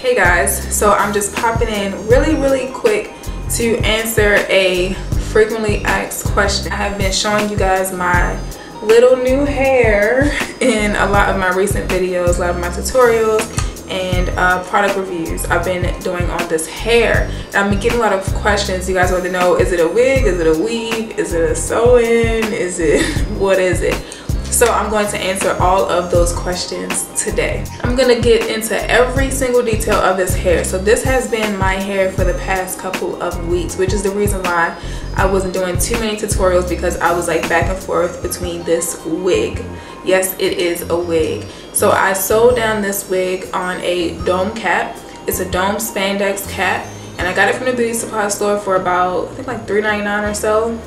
Hey guys, so I'm just popping in really quick to answer a frequently asked question. I have been showing you guys my little new hair in a lot of my recent videos, a lot of my tutorials and product reviews I've been doing on this hair. I've been getting a lot of questions. You guys want to know, is it a wig, is it a weave, is it a sew-in, is it, what is it? So I'm going to answer all of those questions today. I'm going to get into every single detail of this hair. So this has been my hair for the past couple of weeks, which is the reason why I wasn't doing too many tutorials, because I was like back and forth between this wig. Yes, it is a wig. So I sewed down this wig on a dome cap. It's a dome spandex cap, and I got it from the beauty supply store for about, I think like $3.99 or so.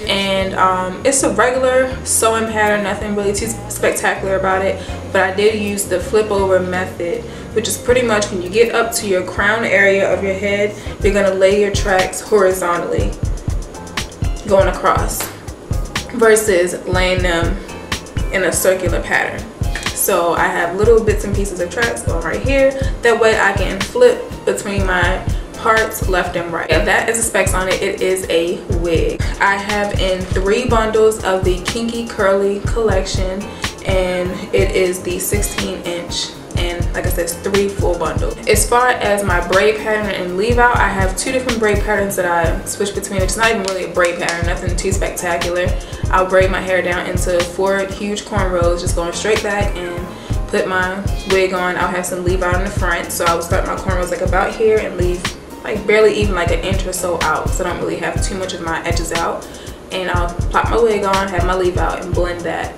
And it's a regular sewing pattern, nothing really too spectacular about it, but I did use the flip over method, which is pretty much when you get up to your crown area of your head, you're going to lay your tracks horizontally going across versus laying them in a circular pattern. So I have little bits and pieces of tracks going right here, that way I can flip between my parts left and right. And that is the specs on it. It is a wig. I have in 3 bundles of the Kinky Curly collection, and it is the 16-inch, and like I said, it's 3 full bundles. As far as my braid pattern and leave out, I have 2 different braid patterns that I switch between. It's not even really a braid pattern, nothing too spectacular. I'll braid my hair down into 4 huge cornrows, just going straight back, and put my wig on. I'll have some leave out in the front, so I will start my cornrows like about here and leave like barely even like an inch or so out, so I don't really have too much of my edges out. And I'll pop my wig on, have my leave out, and blend that.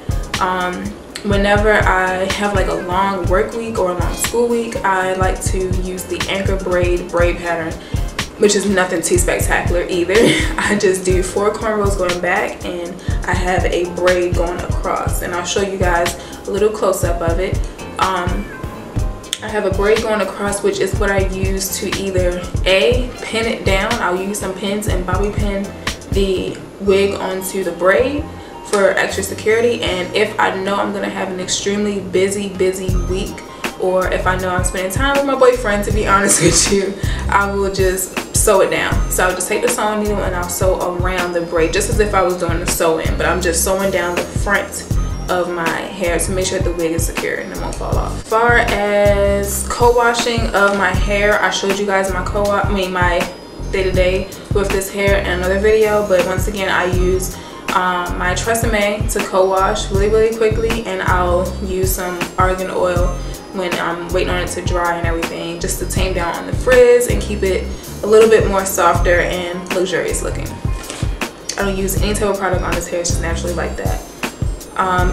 Whenever I have like a long work week or a long school week, I like to use the anchor braid pattern, which is nothing too spectacular either. I just do 4 cornrows going back, and I have a braid going across, and I'll show you guys a little close-up of it. I have a braid going across, which is what I use to either A, pin it down. I'll use some pins and bobby pin the wig onto the braid for extra security. And if I know I'm gonna have an extremely busy week, or if I know I'm spending time with my boyfriend, to be honest with you, I will just sew it down. So I'll just take the sewing needle and I'll sew around the braid, just as if I was doing the sew-in, but I'm just sewing down the front of my hair to make sure the wig is secure and it won't fall off. As far as co-washing of my hair, I showed you guys my my day-to-day with this hair in another video, but once again I use my Tresemme to co-wash really quickly, and I'll use some argan oil when I'm waiting on it to dry and everything, just to tame down on the frizz and keep it a little bit more softer and luxurious looking. I don't use any type of product on this hair, it's just naturally like that.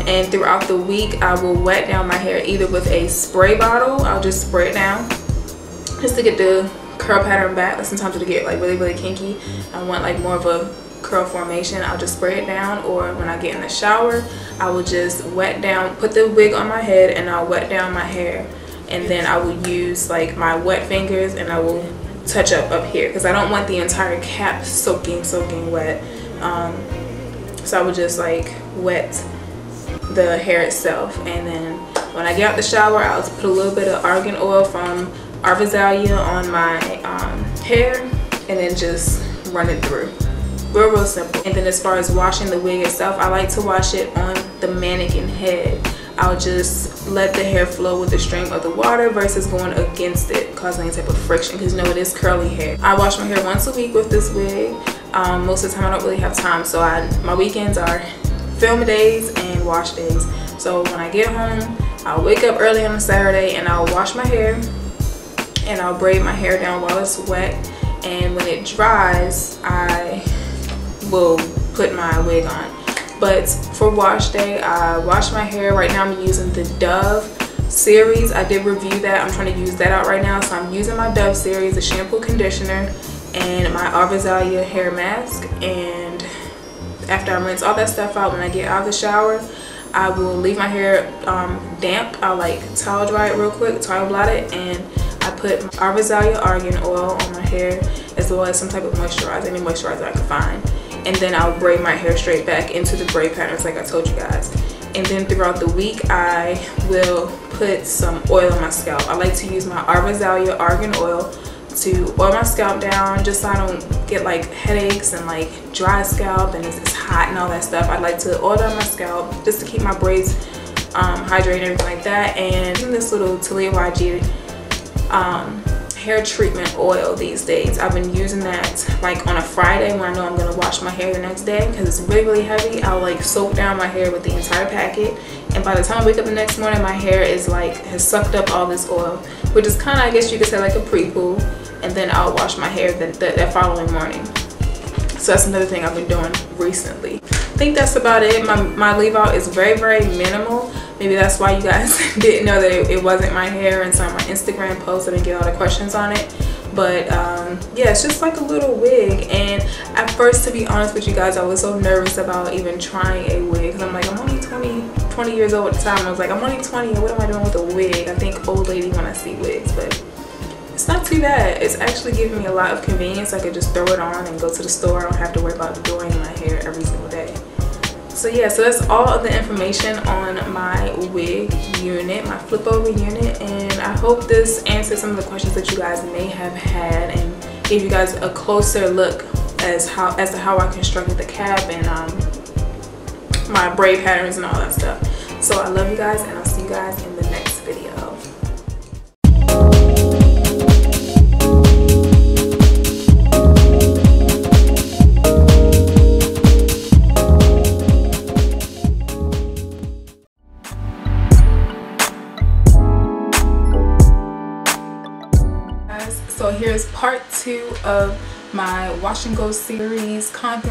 And throughout the week I will wet down my hair either with a spray bottle. I'll just spray it down just to get the curl pattern back. Like sometimes it'll get like really kinky, I want like more of a curl formation. I'll just spray it down, or when I get in the shower I will just wet down, put the wig on my head, and I'll wet down my hair, and then I will use like my wet fingers and I will touch up here, because I don't want the entire cap soaking wet. So I would just like wet the hair itself, and then when I get out the shower I'll put a little bit of argan oil from Arvazalia on my hair, and then just run it through. Real simple. And then as far as washing the wig itself, I like to wash it on the mannequin head. I'll just let the hair flow with the stream of the water versus going against it, causing any type of friction, because you know it is curly hair. I wash my hair once a week with this wig. Most of the time I don't really have time, so my weekends are film days and wash days. So when I get home, I'll wake up early on a Saturday and I'll wash my hair, and I'll braid my hair down while it's wet, and when it dries I will put my wig on. But for wash day, I wash my hair. Right now I'm using the Dove series. I did review that. I'm trying to use that out right now, so I'm using my Dove series, the shampoo, conditioner, and my Arvazalia hair mask. And after I rinse all that stuff out, when I get out of the shower, I will leave my hair damp. I'll like towel dry it real quick, towel blot it, and I put my Arvazalia argan oil on my hair, as well as some type of moisturizer, any moisturizer I can find. And then I'll braid my hair straight back into the braid patterns like I told you guys. and then throughout the week I will put some oil on my scalp. I like to use my Arvazalia argan oil to oil my scalp down, just so I don't get like headaches and like dry scalp and it's hot and all that stuff. I like to oil down my scalp just to keep my braids hydrated and everything like that. And this little Talia YG hair treatment oil these days. I've been using that like on a Friday when I know I'm gonna wash my hair the next day, because it's really heavy. I'll like soak down my hair with the entire packet, and by the time I wake up the next morning, my hair is like has sucked up all this oil, which is kind of, I guess you could say, like a pre-poo. And then I'll wash my hair that following morning. So that's another thing I've been doing recently. I think that's about it. My leave out is very, very minimal. Maybe that's why you guys didn't know that it wasn't my hair, and some of my Instagram posts I didn't get all the questions on it. But yeah, it's just like a little wig. And at first, to be honest with you guys, I was so nervous about even trying a wig, because I'm like, I'm only 20 years old at the time. I was like, I'm only 20 and what am I doing with a wig? I think old lady when I see wigs, but it's not too bad. It's actually giving me a lot of convenience. I could just throw it on and go to the store. I don't have to worry about doing my hair every single day. So yeah, so that's all of the information on my wig unit, my flip over unit, and I hope this answered some of the questions that you guys may have had and gave you guys a closer look as to how I constructed the cap and my braid patterns and all that stuff. So I love you guys, and I'll see you guys in the next video. So here's part 2 of my Wash and Go series content.